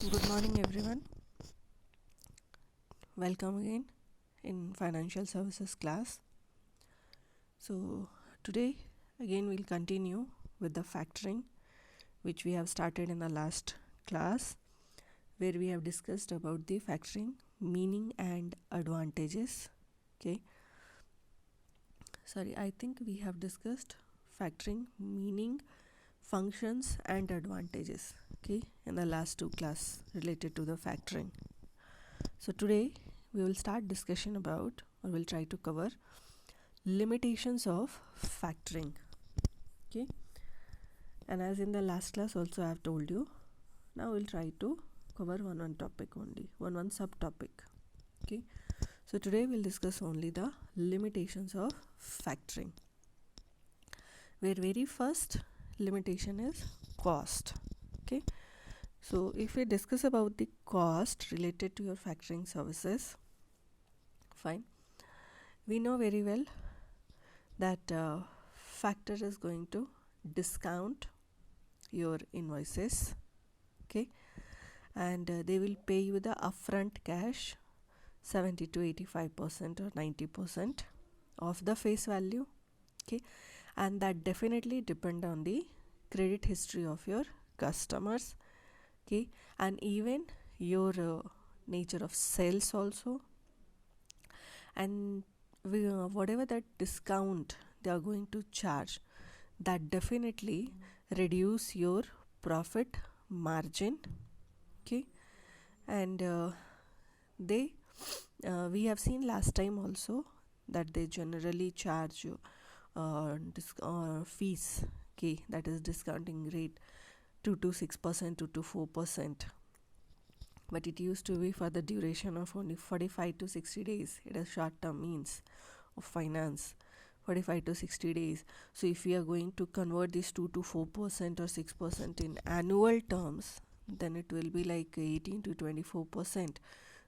Good morning, everyone. Welcome again in financial services class. So, today again we'll continue with the factoring, which we have started in the last class, where we have discussed about the factoring meaning and advantages. Okay, I think we have discussed factoring meaning, functions, and advantages. Okay, in the last two class related to the factoring. So today we will start discussion about, or we'll try to cover, limitations of factoring. Okay, and as in the last class also I have told you, now we'll try to cover one topic only, one subtopic. Okay, so today we'll discuss only the limitations of factoring, where very first limitation is cost. Okay, so if we discuss about the cost related to your factoring services, fine, we know very well that factor is going to discount your invoices. Okay, and they will pay you the upfront cash 70 to 85% or 90% of the face value. Okay, and that definitely depend on the credit history of your customers. Okay, and even your nature of sales also, and whatever that discount they are going to charge, that definitely reduce your profit margin. Okay, and they we have seen last time also that they generally charge you fees. Okay, that is discounting rate 2 to 6%, 2 to 4%, but it used to be for the duration of only 45 to 60 days. It is short term means of finance, 45 to 60 days. So if we are going to convert this 2 to 4% or 6% in annual terms, then it will be like 18 to 24%.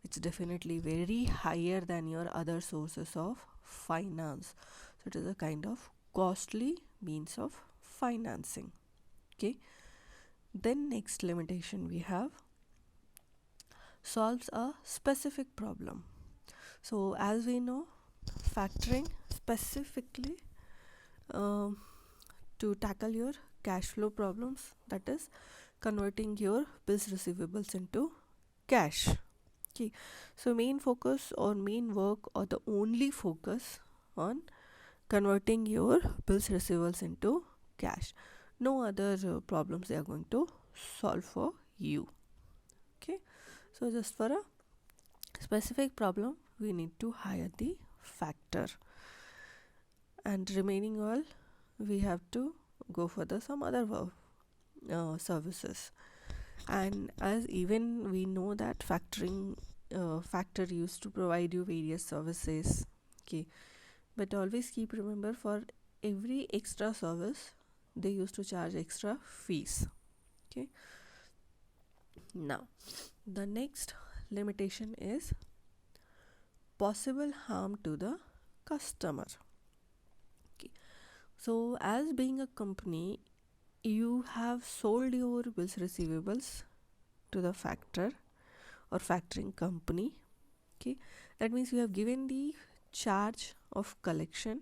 It's definitely very higher than your other sources of finance. So it is a kind of costly means of financing. Okay, then next limitation we have, solves a specific problem. So as we know, factoring specifically to tackle your cash flow problems, that is converting your bills receivables into cash. Okay, so main focus or main work or the only focus on converting your bills receivables into cash. No other problems they are going to solve for you. Okay, so just for a specific problem we need to hire the factor, and remaining all we have to go for the some other services. And as even we know that factoring factor used to provide you various services. Okay, but always keep remember, for every extra service they used to charge extra fees. Okay, now the next limitation is possible harm to the customer. Okay, so as being a company, you have sold your bills receivables to the factor or factoring company. Okay, that means you have given the charge of collection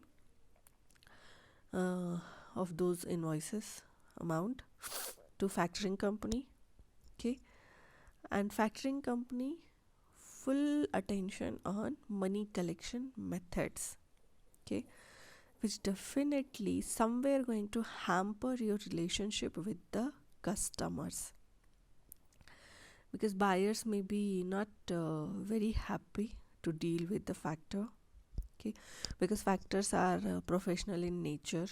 of those invoices amount to factoring company. Okay, and factoring company full attention on money collection methods. Okay, which definitely somewhere going to hamper your relationship with the customers, because buyers may be not very happy to deal with the factor. Okay, because factors are professional in nature.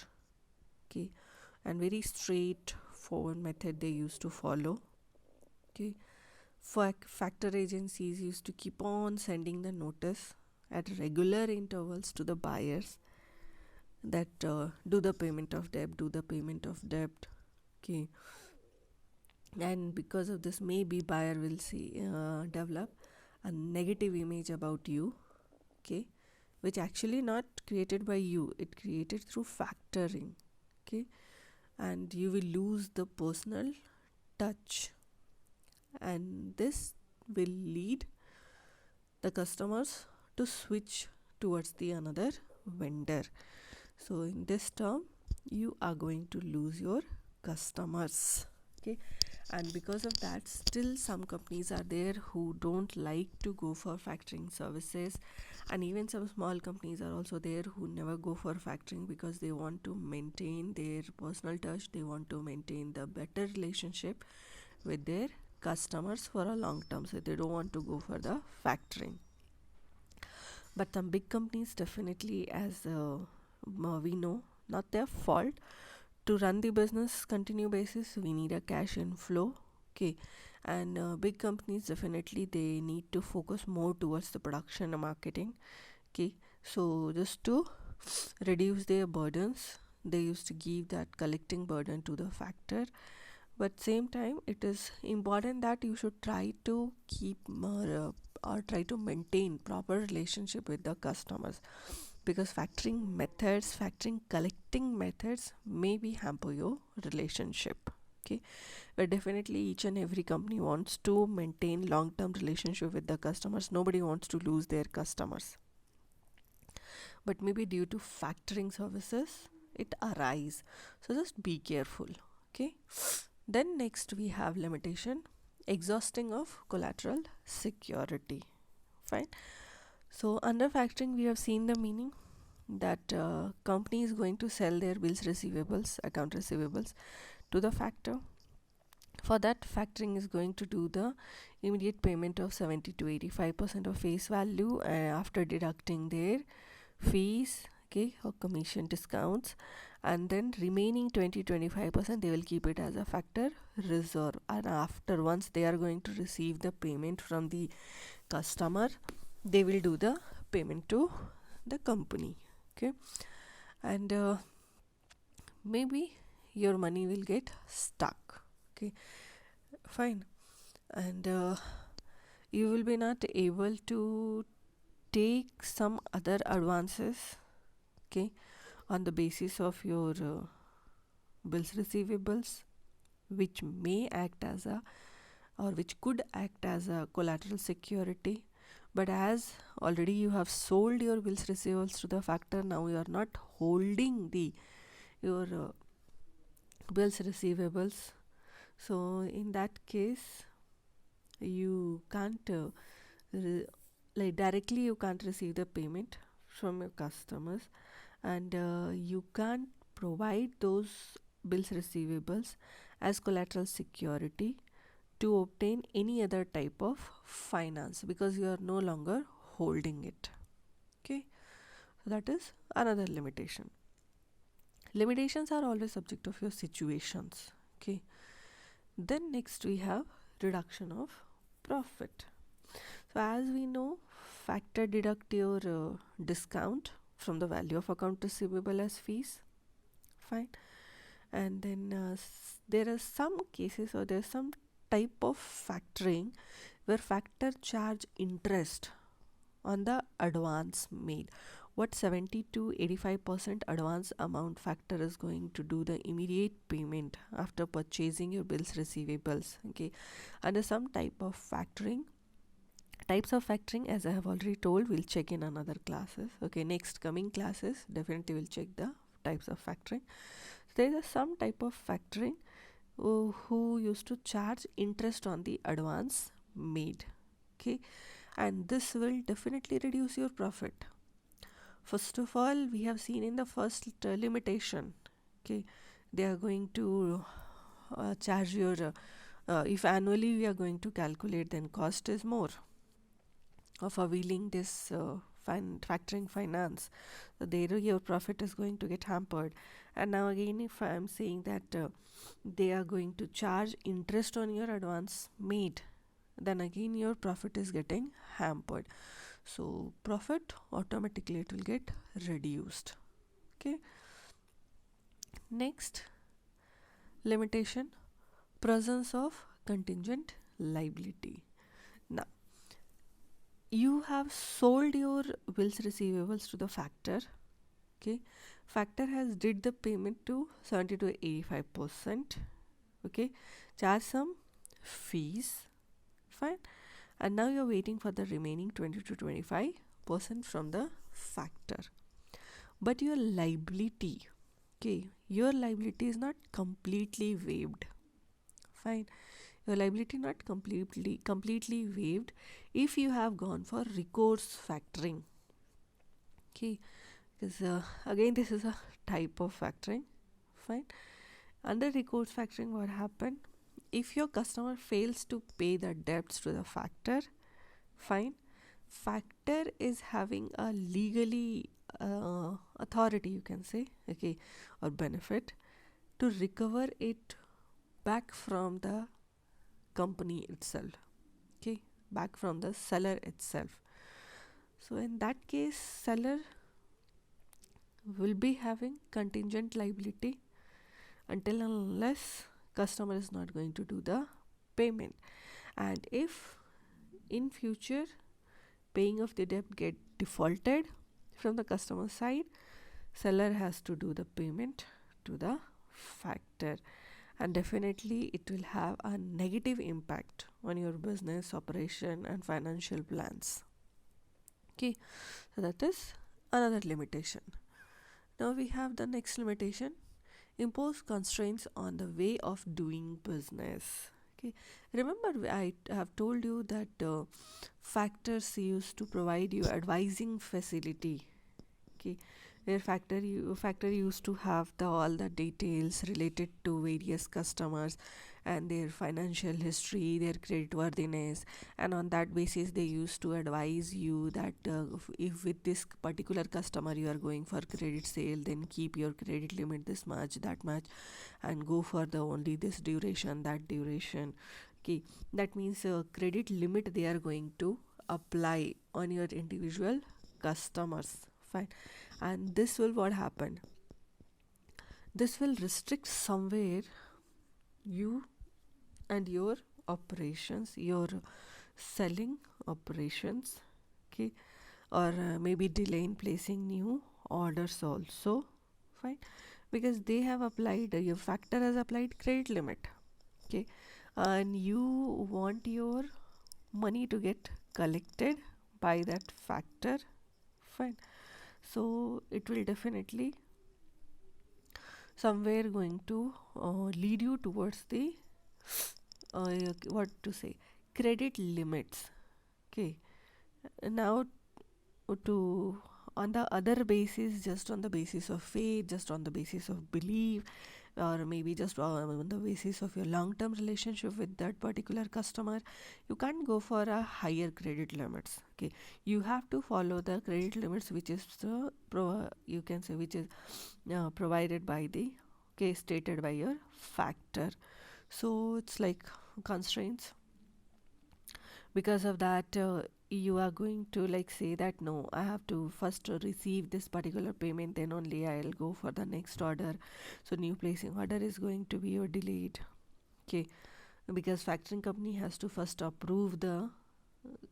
Okay, and very straightforward method they used to follow. Okay, factor agencies used to keep on sending the notice at regular intervals to the buyers that do the payment of debt, do the payment of debt. Okay, and because of this maybe buyer will see develop a negative image about you. Okay, which actually not created by you, it created through factoring. Okay, and you will lose the personal touch and this will lead the customers to switch towards the another vendor. So in this term you are going to lose your customers. Okay, and because of that still some companies are there who don't like to go for factoring services, and even some small companies are also there who never go for factoring because they want to maintain their personal touch, they want to maintain the better relationship with their customers for a long term, so they don't want to go for the factoring. But some big companies definitely, as we know, not their fault, to run the business continue basis we need a cash inflow. Okay, and big companies definitely they need to focus more towards the production and marketing. Okay, so just to reduce their burdens they used to give that collecting burden to the factor, but same time it is important that you should try to keep more or try to maintain proper relationship with the customers, because factoring collecting methods maybe hamper your relationship. Okay, but definitely each and every company wants to maintain long term relationship with the customers, nobody wants to lose their customers, but maybe due to factoring services it arise, so just be careful. Okay, then next we have limitation, exhausting of collateral security. Fine, so under factoring we have seen the meaning that company is going to sell their bills receivables, account receivables to the factor. For that factoring is going to do the immediate payment of 70 to 85% of face value after deducting their fees, okay, or commission discounts, and then remaining 20-25% they will keep it as a factor reserve, and after once they are going to receive the payment from the customer they will do the payment to the company. Okay, and maybe your money will get stuck. Okay, fine, and you will be not able to take some other advances, okay, on the basis of your bills receivables, which may act as a or which could act as a collateral security. But as already you have sold your bills receivables to the factor, now you are not holding the your bills receivables, so in that case you can't like directly you can't receive the payment from your customers, and you can't provide those bills receivables as collateral security to obtain any other type of finance because you are no longer holding it. Okay, so that is another limitation. Limitations are always subject of your situations. Okay, then next we have reduction of profit. So as we know, factor deduct your discount from the value of account receivable as fees. Fine, and then there are some cases or there's some type of factoring where factor charge interest on the advance made. What 70 to 85% advance amount factor is going to do the immediate payment after purchasing your bills receivables. Okay, under some types of factoring, as I have already told, we'll check in another classes. Okay, next coming classes definitely will check the types of factoring. There is some type of factoring who used to charge interest on the advance made. Okay, and this will definitely reduce your profit. First of all, we have seen in the first limitation, okay, they are going to charge your if annually we are going to calculate, then cost is more of availing this factoring finance, so there your profit is going to get hampered. And now again if I am saying that they are going to charge interest on your advance made, then again your profit is getting hampered, so profit automatically it will get reduced. Okay, next limitation, presence of contingent liability. Now you have sold your bills receivables to the factor. Okay, factor has did the payment to 70 to 85%. Okay, charge some fees. Fine. And now you're waiting for the remaining 20 to 25% from the factor. But your liability, okay, your liability is not completely waived. Fine. Your liability not completely waived if you have gone for recourse factoring. Okay, because again this is a type of factoring. Fine. Under recourse factoring, what happened? If your customer fails to pay the debts to the factor, fine, factor is having a legally authority, you can say, okay, or benefit to recover it back from the company itself, okay, back from the seller itself. So in that case, seller will be having contingent liability until unless customer is not going to do the payment. And if in future paying of the debt get defaulted from the customer side, seller has to do the payment to the factor, and definitely it will have a negative impact on your business operation and financial plans. Okay, so that is another limitation. Now we have the next limitation: impose constraints on the way of doing business. Okay, remember I have told you that factors used to provide you advising facility. Okay, where factor used to have all the details related to various customers and their financial history, their credit worthiness, and on that basis they used to advise you that if with this particular customer you are going for credit sale, then keep your credit limit this much, that much, and go for the only this duration, that duration. Okay, that means credit limit they are going to apply on your individual customers. Fine. And this will what happen, this will restrict somewhere you and your operations, your selling operations, okay, or maybe delay in placing new orders also. Fine, because they have applied, your factor has applied credit limit, okay, and you want your money to get collected by that factor. Fine, so it will definitely somewhere going to lead you towards the what to say, credit limits. Okay, now to on the other basis, just on the basis of faith, just on the basis of belief, or maybe just on the basis of your long-term relationship with that particular customer, you can't go for a higher credit limits. Okay, you have to follow the credit limits which is you can say which is provided by the, okay, stated by your factor. So it's like constraints. Because of that, you are going to like say that no, I have to first receive this particular payment, then only I'll go for the next order. So new placing order is going to be delayed. Okay, because factoring company has to first approve the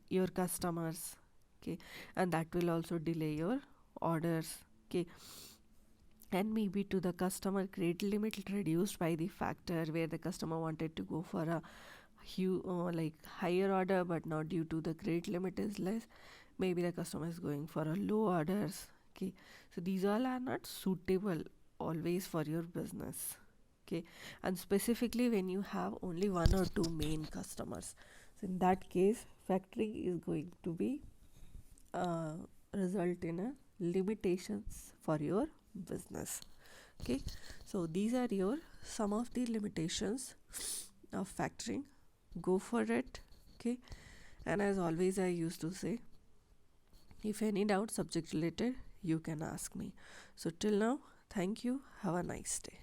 your customers. Okay, and that will also delay your orders. Okay, and maybe to the customer credit limit reduced by the factor where the customer wanted to go for a like higher order, but not due to the credit limit is less, maybe the customer is going for a low orders. Okay, so these all are not suitable always for your business. Okay, and specifically when you have only one or two main customers, so in that case factoring is going to be result in a limitations for your business. Okay, so these are your some of the limitations of factoring. Go for it. Okay, and as always I used to say, if any doubt subject related, you can ask me. So till now, thank you, have a nice day.